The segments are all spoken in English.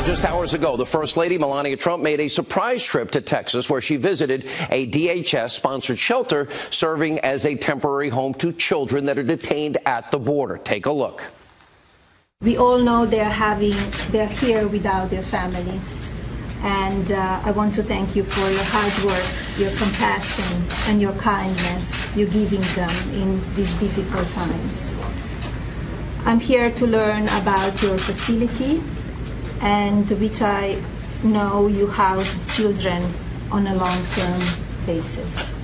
Just hours ago, the First Lady, Melania Trump, made a surprise trip to Texas where she visited a DHS-sponsored shelter serving as a temporary home to children that are detained at the border. Take a look. We all know they're here without their families. And I want to thank you for your hard work, your compassion, and your kindness you're giving them in these difficult times. I'm here to learn about your facility, and which I know you house children on a long-term basis.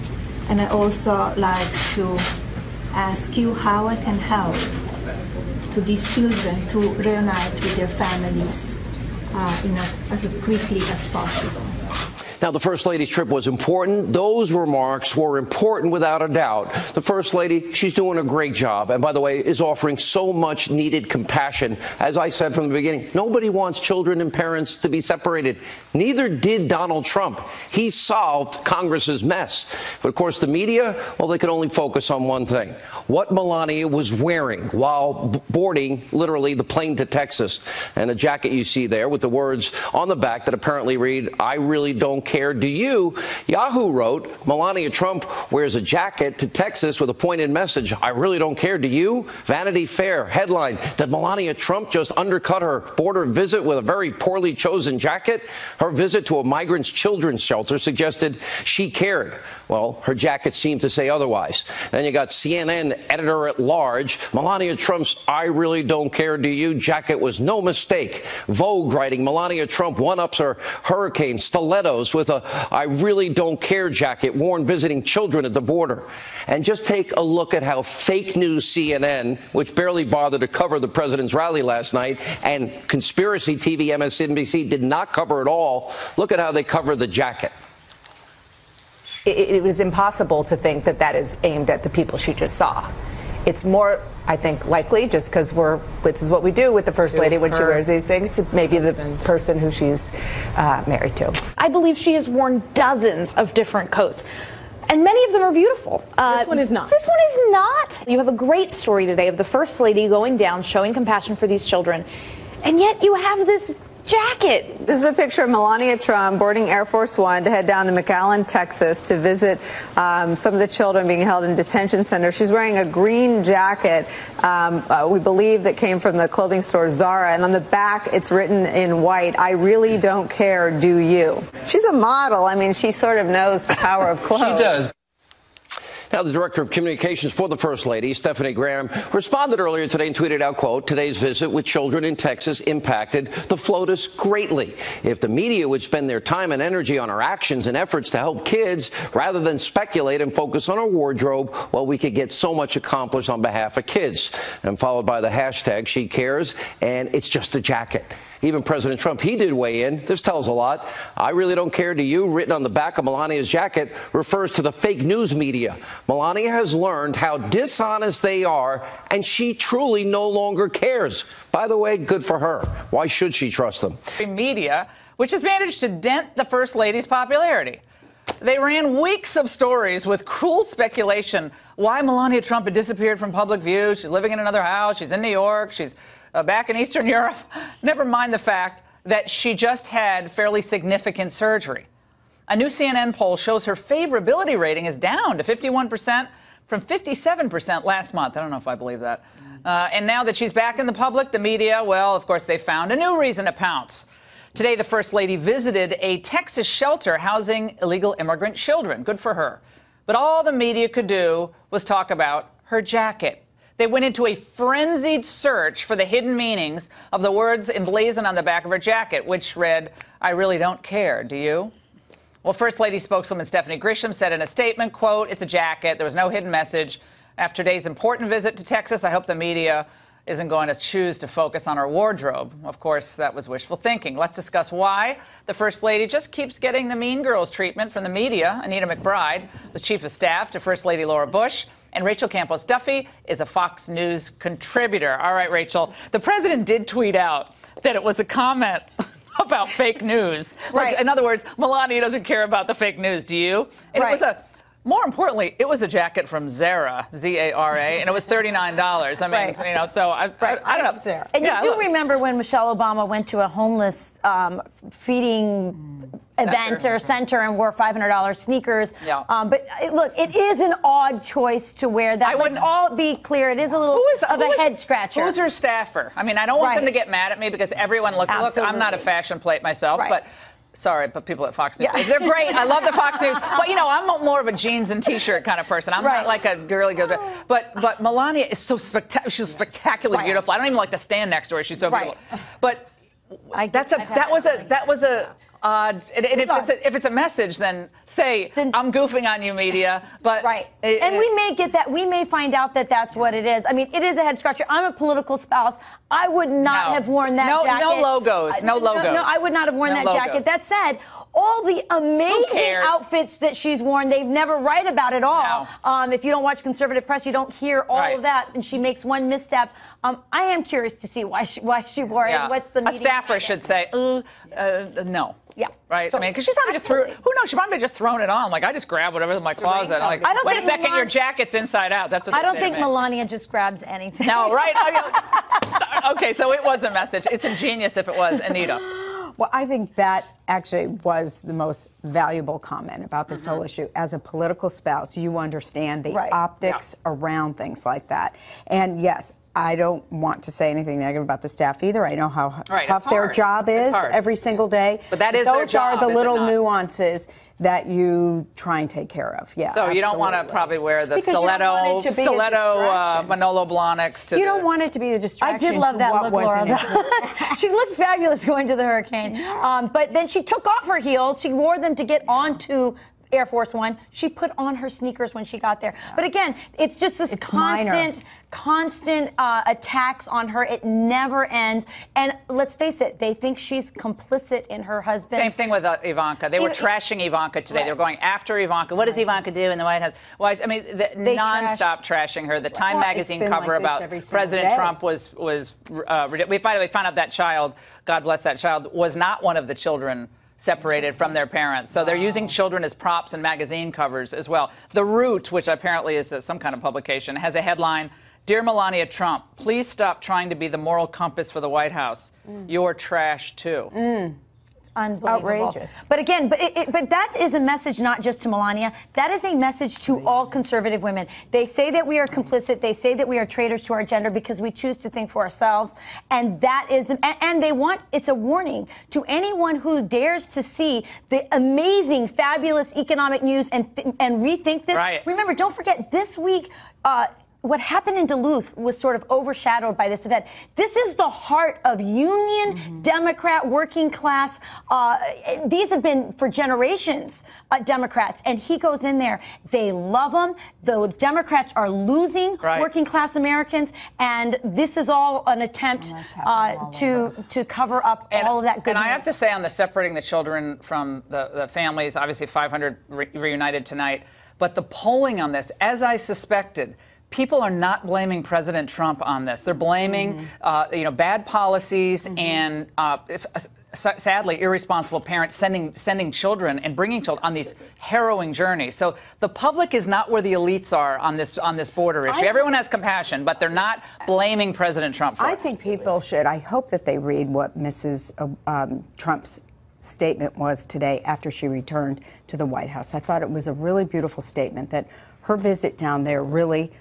And I also like to ask you how I can help to these children to reunite with their families as quickly as possible. Now, the First Lady's trip was important. Those remarks were important without a doubt. The First Lady, she's doing a great job. And by the way, is offering so much needed compassion. As I said from the beginning, nobody wants children and parents to be separated. Neither did Donald Trump. He solved Congress's mess. But of course, the media, well, they could only focus on one thing: what Melania was wearing while boarding, literally, the plane to Texas. And a jacket you see there with the words on the back that apparently read, "I really don't care, do you?" Yahoo wrote, Melania Trump wears a jacket to Texas with a pointed message, "I really don't care, do you?" Vanity Fair headline, did Melania Trump just undercut her border visit with a very poorly chosen jacket? Her visit to a migrant children's shelter suggested she cared. Well, her jacket seemed to say otherwise. Then you got CNN editor-at-large, Melania Trump's "I really don't care, do you" jacket was no mistake. Vogue writing, Melania Trump one-ups her hurricane stilettos with a "I really don't care" jacket worn visiting children at the border. And just take a look at how fake news CNN, which barely bothered to cover the president's rally last night, and conspiracy TV MSNBC did not cover it all. Look at how they covered the jacket. It was impossible to think that that is aimed at the people she just saw. It's more, I think, likely, just because this is what we do with the First Lady when she wears these things, maybe the person who she's married to. I believe she has worn dozens of different coats, and many of them are beautiful. This one is not. This one is not. You have a great story today of the First Lady going down, showing compassion for these children, and yet you have this jacket. This is a picture of Melania Trump boarding Air Force One to head down to McAllen, Texas, to visit some of the children being held in detention centers. She's wearing a green jacket, we believe, that came from the clothing store Zara, and on the back it's written in white, "I really don't care, do you?" She's a model. I mean, she sort of knows the power of clothes. She does. Now, the director of communications for the First Lady, Stephanie Graham, responded earlier today and tweeted out, quote, "Today's visit with children in Texas impacted the FLOTUS greatly. If the media would spend their time and energy on our actions and efforts to help kids rather than speculate and focus on our wardrobe, well, we could get so much accomplished on behalf of kids." And followed by the hashtag She Cares, and it's just a jacket. Even President Trump, he did weigh in. This tells a lot. "I really don't care, do you?" written on the back of Melania's jacket refers to the fake news media. Melania has learned how dishonest they are, and she truly no longer cares. By the way, good for her. Why should she trust them? Media, which has managed to dent the First Lady's popularity. They ran weeks of stories with cruel speculation why Melania Trump had disappeared from public view. She's living in another house. She's in New York. She's back in Eastern Europe. Never mind the fact that she just had fairly significant surgery. A new CNN poll shows her favorability rating is down to 51% from 57% last month. I don't know if I believe that. And now that she's back in the public, the media, well, of course, they found a new reason to pounce. Today, the First Lady visited a Texas shelter housing illegal immigrant children. Good for her. But all the media could do was talk about her jacket. They went into a frenzied search for the hidden meanings of the words emblazoned on the back of her jacket, which read, "I really don't care, do you?" Well, First Lady spokeswoman Stephanie Grisham said in a statement, quote, "It's a jacket. There was no hidden message. After today's important visit to Texas, I hope the media isn't going to choose to focus on her wardrobe." Of course, that was wishful thinking. Let's discuss why the First Lady just keeps getting the mean girls treatment from the media. Anita McBride was chief of staff to First Lady Laura Bush, and Rachel Campos Duffy is a Fox News contributor. All right, Rachel, the president did tweet out that it was a comment about fake news. Right. Like, in other words, Melania doesn't care about the fake news, do you? And right. It was a More importantly, it was a jacket from Zara, Z-A-R-A, and it was $39. I mean, Right. you know, so I don't know. Zara. And you do remember when Michelle Obama went to a homeless feeding event or center and wore $500 sneakers. Yeah. But look, it is an odd choice to wear that. Let's all be clear. It is a little of a head scratcher. Who's her staffer? I mean, I don't want them to get mad at me because everyone look, I'm not a fashion plate myself, but sorry, but people at Fox News, they're great. I love the Fox News. But, you know, I'm more of a jeans and T-shirt kind of person. I'm not like a girly girl. But Melania is so spectacular. She's spectacularly beautiful. I don't even like to stand next to her. She's so beautiful. But that was a odd. And if it's a message, then say I'm goofing on you, media. But and we may get that. We may find out that that's what it is. I mean, it is a head scratcher. I'm a political spouse. I would not have worn that jacket. No logos. No logos. No, I would not have worn that jacket. That said, all the amazing outfits that she's worn, they've never write about it all. No. If you don't watch conservative press, you don't hear all of that. And she makes one misstep. I am curious to see why she wore it. What's the meaning? A staffer should say, no. Yeah. Right. So, I mean, because she's probably just threw. Who knows? She probably just thrown it on. Like I just grabbed whatever's in my closet. Like, I don't wait think a second, your jacket's inside out. That's what I don't think Melania just grabs anything. No, right? Okay, so it was a message. It's ingenious if it was, Anita. Well, I think that actually was the most valuable comment about this whole issue. As a political spouse, you understand the optics around things like that. And yes, I don't want to say anything negative about the staff either. I know how tough their job is every single day. But that is their job. Those are the little nuances that you try and take care of. Yeah. So you don't want to probably wear the stiletto Manolo Blahniks to. You don't want it to be a distraction. I did love that look, Laura. She looked fabulous going to the hurricane. But then she took off her heels. She wore them to get onto Air Force One. She put on her sneakers when she got there. But again, it's just this constant attacks on her. It never ends. And let's face it, they think she's complicit in her husband. Same thing with Ivanka. They were trashing Ivanka today. They were going after Ivanka. What does Ivanka do in the White House? Well, I mean, nonstop trashing her. The Time magazine cover about President Trump was ridiculous. We finally found out that child, God bless that child, was not one of the children separated from their parents. So they're using children as props in magazine covers as well. The Root, which apparently is some kind of publication, has a headline, Dear Melania Trump, please stop trying to be the moral compass for the White House. You're trash, too. Unbelievable. Outrageous. But again, but that is a message not just to Melania. That is a message to all conservative women. They say that we are complicit. They say that we are traitors to our gender because we choose to think for ourselves. And that is, and they want, it's a warning to anyone who dares to see the amazing, fabulous economic news and rethink this. Right. Remember, don't forget, this week, what happened in Duluth was sort of overshadowed by this event. This is the heart of union, Democrat, working class. These have been for generations Democrats, and he goes in there. They love him. The Democrats are losing working class Americans, and this is all an attempt to cover up all of that goodness. And I have to say, on the separating the children from the families, obviously 500 reunited tonight, but the polling on this, as I suspected, people are not blaming President Trump on this. They're blaming, bad policies and, sadly, irresponsible parents sending children and bringing children on these harrowing journeys. So the public is not where the elites are on this border issue. Everyone has compassion, but they're not blaming President Trump for it. I think people should. I hope that they read what Mrs. Trump's statement was today after she returned to the White House. I thought it was a really beautiful statement that her visit down there really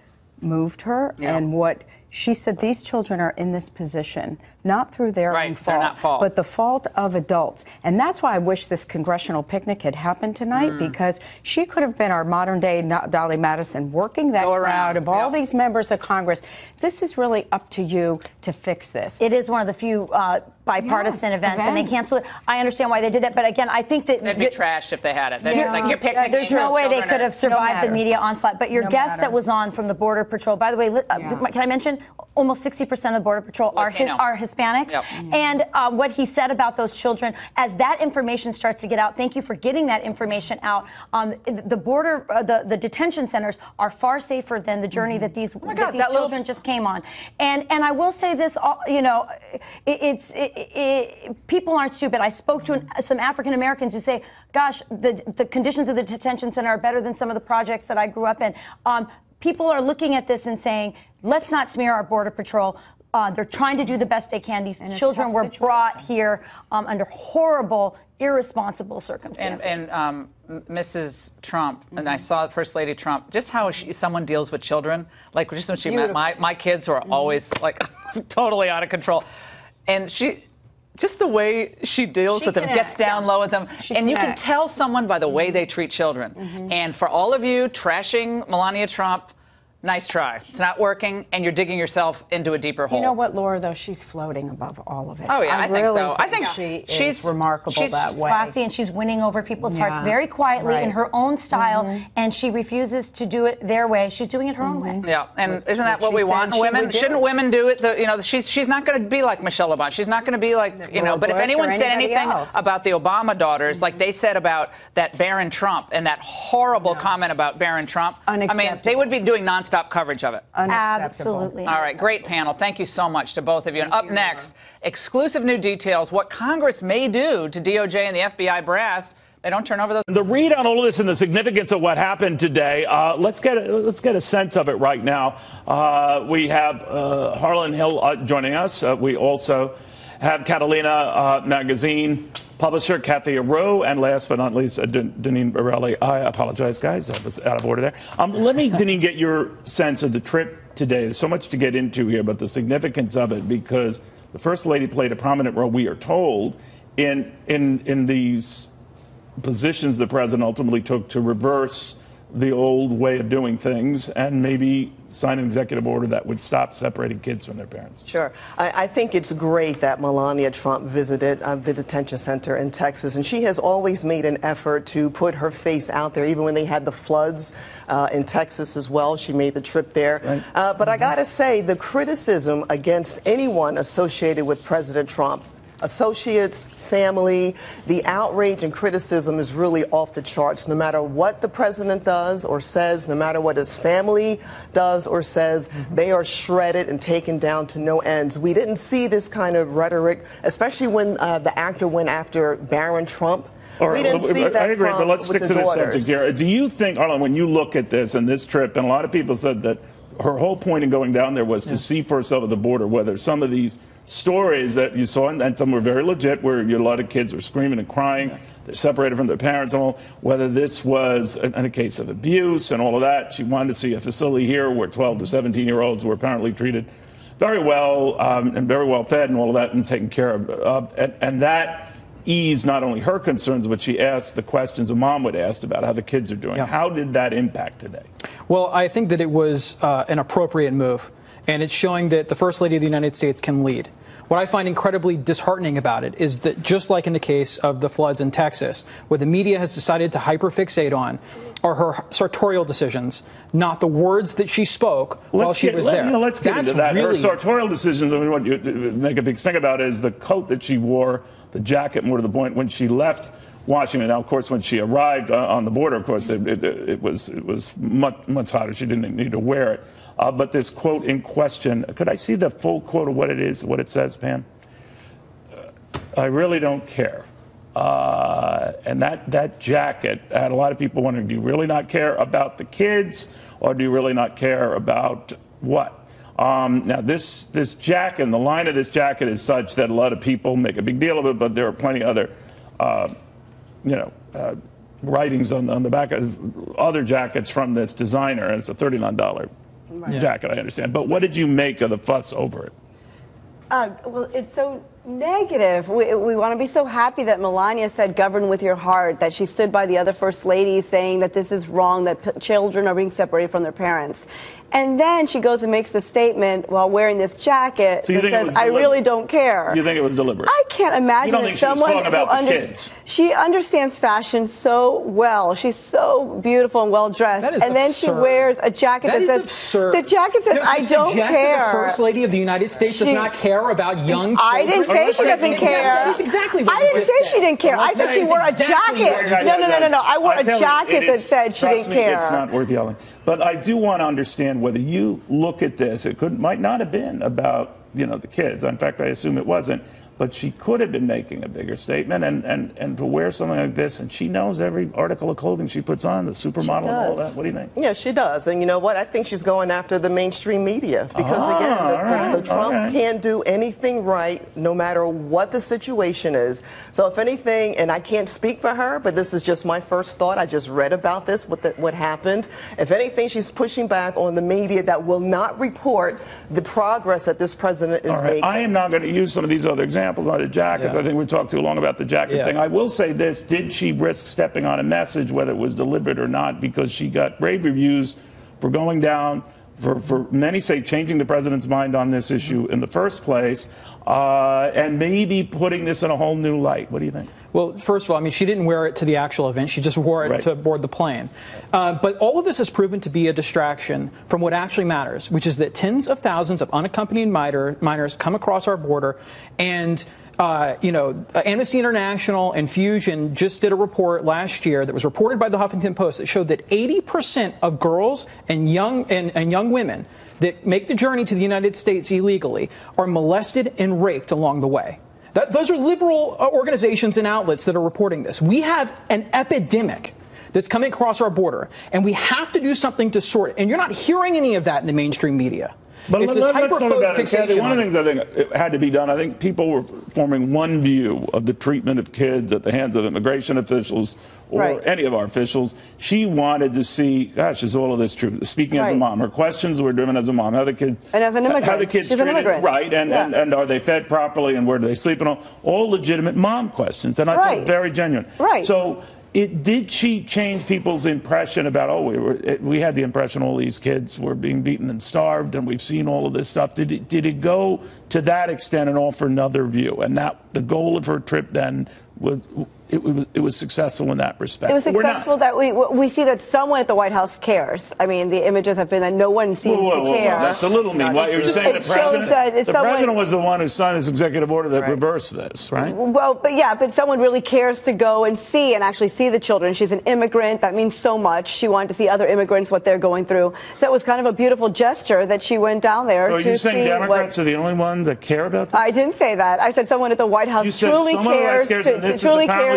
moved her, and what she said, these children are in this position not through their own fault, but the fault of adults. And that's why I wish this congressional picnic had happened tonight, because she could have been our modern day Dolly Madison, working that crowd of all these members of Congress. This is really up to you to fix this. It is one of the few bipartisan events, and they canceled it. I understand why they did that, but again, I think that they'd be trashed if they had it. Like your picnic. There's no way they could have survived the media onslaught. But your guest that was on from the Border Patrol, by the way, can I mention almost 60% of Border Patrol are Hispanics. Yep. And what he said about those children, as that information starts to get out, thank you for getting that information out. The detention centers are far safer than the journey that these children just came on. And I will say this, you know, people aren't stupid. I spoke to some African Americans who say, gosh, the conditions of the detention center are better than some of the projects that I grew up in. People are looking at this and saying, let's not smear our Border Patrol. They're trying to do the best they can. These children were brought here under horrible, irresponsible circumstances. And Mrs. Trump, and I saw First Lady Trump, just how someone deals with children. Like, just when she met my kids who are always, like, totally out of control. And just the way she deals with them, gets down low with them. And you can tell someone by the way they treat children. And for all of you trashing Melania Trump, nice try. It's not working, and you're digging yourself into a deeper hole. You know what, Laura, though? She's floating above all of it. Oh, yeah, I think so. I think she's remarkable that way. She's classy, and she's winning over people's hearts very quietly in her own style, and she refuses to do it their way. She's doing it her own way. Yeah, and isn't that what we want in women? Shouldn't women do it? You know, she's not going to be like Michelle Obama. She's not going to be like, you know, but if anyone said anything about the Obama daughters, like they said about that Barron Trump and that horrible comment about Barron Trump, I mean, they would be doing nonstop coverage of it. Absolutely. All right, great panel. Thank you so much to both of you. And up next, exclusive new details, what Congress may do to DOJ and the FBI brass. They don't turn over those. The read on all of this and the significance of what happened today, let's get a sense of it right now. We have Harlan Hill joining us. We also have Catalina Magazine publisher Kathy Rowe, and last but not least, Deneen Borelli. I apologize, guys. I was out of order there. Let me, Deneen, get your sense of the trip today. There's so much to get into here, but the significance of it, because the First Lady played a prominent role, we are told, in these positions the president ultimately took to reverse the old way of doing things and maybe sign an executive order that would stop separating kids from their parents. Sure. I think it's great that Melania Trump visited the detention center in Texas, and she has always made an effort to put her face out there, even when they had the floods in Texas as well. She made the trip there. Right. But I got to say, the criticism against anyone associated with President Trump, associates, family, the outrage and criticism is really off the charts. No matter what the president does or says, no matter what his family does or says, they are shredded and taken down to no ends. We didn't see this kind of rhetoric, especially when the actor went after Barron Trump. We didn't see that. I agree, but let's stick to this subject here. Do you think, Arlen, when you look at this and this trip, and a lot of people said that her whole point in going down there was to see for herself at the border whether some of these stories that you saw, and some were very legit, where a lot of kids were screaming and crying, they're separated from their parents and all, whether this was a case of abuse and all of that. She wanted to see a facility here where 12 to 17-year-olds were apparently treated very well and very well fed and all of that and taken care of. And that eased not only her concerns, but she asked the questions a mom would ask about how the kids are doing. Yeah. How did that impact today? Well, I think that it was an appropriate move, and it's showing that the First Lady of the United States can lead. What I find incredibly disheartening about it is that, just like in the case of the floods in Texas, what the media has decided to hyperfixate on are her sartorial decisions, not the words that she spoke while she was there. Let's get into that. Her sartorial decisions, I mean, what you make a big sting about is the coat that she wore, the jacket, more to the point, when she left Washington. Now, of course, when she arrived on the border, of course, it was much hotter. She didn't need to wear it. But this quote in question, could I see the full quote of what it is, what it says, Pam? I really don't care. And that jacket had a lot of people wondering, do you really not care about the kids, or do you really not care about what? Now, this jacket, and the line of this jacket is such that a lot of people make a big deal of it, but there are plenty of other, writings on the back of other jackets from this designer, and it's a $39 jacket, I understand. But what did you make of the fuss over it? Well, it's so Negative. We want to be so happy that Melania said govern with your heart, that she stood by the other first lady saying that this is wrong, that children are being separated from their parents. And then she goes and makes the statement while wearing this jacket that says, I really don't care. You think it was deliberate? I can't imagine you don't think that someone she was talking about the kids. She understands fashion so well. She's so beautiful and well dressed. And then she wears a jacket that says, absurd. The jacket says, I don't care. The First Lady of the United States does not care about young children. I didn't say she doesn't care. That's exactly what I didn't say she didn't care. I said she wore a jacket. No. I wore a jacket that said she didn't care. It's not worth yelling. But I do want to understand whether you look at this. It might not have been about, the kids. In fact, I assume it wasn't. But she could have been making a bigger statement, and to wear something like this, and she knows every article of clothing she puts on, the supermodel and all that. What do you think? Yeah, she does. And you know what? I think she's going after the mainstream media because, again, the Trumps can't do anything right no matter what the situation is. So if anything, and I can't speak for her, but this is just my first thought. I just read about this, what happened. If anything, she's pushing back on the media that will not report the progress that this president is making. I am not going to use some of these other examples on the jackets. I think we talked too long about the jacket thing. I will say this. Did she risk stepping on a message, whether it was deliberate or not, because she got rave reviews for going down, for many say changing the president's mind on this issue in the first place, and maybe putting this in a whole new light? What do you think? Well, first of all, she didn't wear it to the actual event. She just wore it to board the plane. But all of this has proven to be a distraction from what actually matters, which is that tens of thousands of unaccompanied minors come across our border, and Amnesty International and Fusion just did a report last year that was reported by the Huffington Post that showed that 80% of girls and young women that make the journey to the United States illegally are molested and raped along the way. Those are liberal organizations and outlets that are reporting this. We have an epidemic that's coming across our border, and we have to do something to sort it. And you're not hearing any of that in the mainstream media. But it's let's this talk about it, Kathy. One of the things I think had to be done, I think people were forming one view of the treatment of kids at the hands of immigration officials or any of our officials. She wanted to see, gosh, is all of this true? Speaking as a mom, her questions were driven as a mom. How the kids, and as an immigrant, how the kids she's treated, an immigrant, and are they fed properly, and where do they sleep, and all legitimate mom questions, and I thought very genuine. So. Did she change people's impression about, we had the impression all these kids were being beaten and starved, and we've seen all of this stuff. Did it go to that extent and offer another view? And that the goal of her trip then was it was successful in that respect. It was successful that we see that someone at the White House cares. I mean, the images have been that no one seems to care. That's a little mean. Why you're saying the president was the one who signed this executive order that reversed this, right? Well, but someone really cares to go and see and actually see the children. She's an immigrant. That means so much. She wanted to see other immigrants, what they're going through. So it was kind of a beautiful gesture that she went down there to see. So are you saying Democrats are the only ones that care about this? I didn't say that. I said someone at the White House truly cares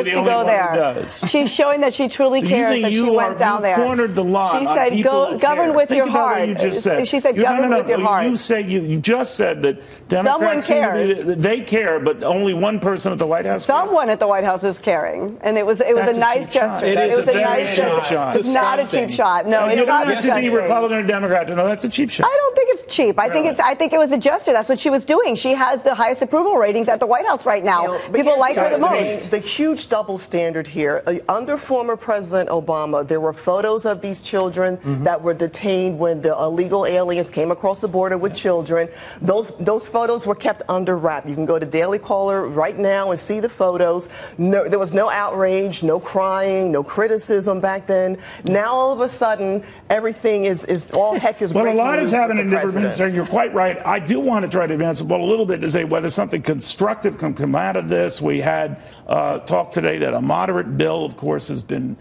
to go there. She's showing that she truly cares that she went down there. You cornered the line. She said, govern with your heart. What you just said. She said, govern with your heart. You just said that Democrats, they care, but only one person at the White House cares? Someone at the White House is caring. And it was a nice gesture. It is a very cheap shot. It's not a cheap shot. No, it's not a cheap shot. You don't have to be Republican or Democrat to know that's a cheap shot. I don't think it's cheap. I think it was a gesture. That's what she was doing. She has the highest approval ratings at the White House right now. People like her the most. The huge double standard here. Under former President Obama, there were photos of these children that were detained when the illegal aliens came across the border with children. Those photos were kept under wrap. You can go to Daily Caller right now and see the photos. No, there was no outrage, no crying, no criticism back then. Now all of a sudden, everything is all heck is breaking loose. Well, a lot is happening in different ministries. You're quite right. I do want to try to advance the ball a little bit to say whether something constructive can come out of this. We had talk today that a moderate bill, of course, has been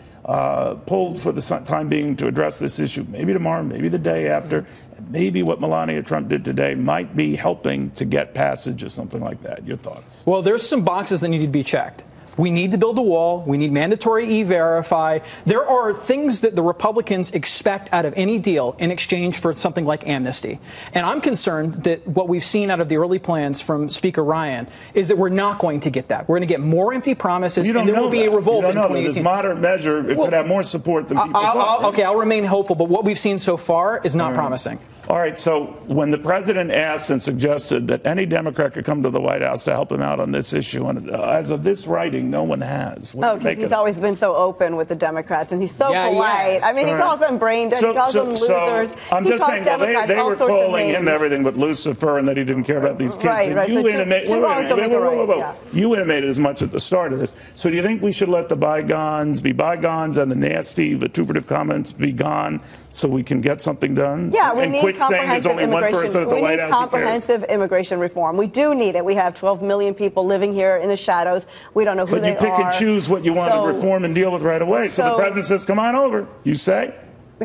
pulled for the time being to address this issue. Maybe tomorrow, maybe the day after. Maybe what Melania Trump did today might be helping to get passage or something like that. Your thoughts? Well, there's some boxes that need to be checked. We need to build a wall. We need mandatory e-verify. There are things that the Republicans expect out of any deal in exchange for something like amnesty. And I'm concerned that what we've seen out of the early plans from Speaker Ryan is that we're not going to get that. We're going to get more empty promises, and there will be a revolt in 2018. This moderate measure, it could have more support than people thought. Okay, I'll remain hopeful, but what we've seen so far is not promising. All right, so when the president asked and suggested that any Democrat could come to the White House to help him out on this issue, and as of this writing, no one has. Oh, because he's always been so open with the Democrats, and he's so polite. I mean, he calls them brain dead, he calls them losers. I'm just saying, they were calling him everything but Lucifer, and that he didn't care about these kids. Right. You intimated as much at the start of this. So do you think we should let the bygones be bygones and the nasty, vituperative comments be gone so we can get something done? Yeah, we need saying there's only one person at the White House. We need comprehensive immigration reform. We do need it. We have 12 million people living here in the shadows. We don't know who they are. But you pick and choose what you want to reform and deal with right away. So the president says, come on over. You say?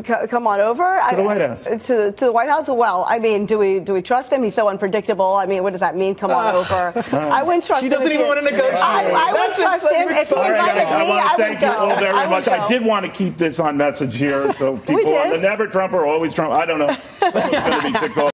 Come on over to the White House. To the White House. Well, I mean, do we trust him? He's so unpredictable. I mean, what does that mean? Come on over. I wouldn't trust him. She doesn't even want to negotiate. I would trust him if he invited me. I want to thank you all very much. I did want to keep this on message here, so people on the never Trump or always Trump. I don't know. Someone's going to be ticked off.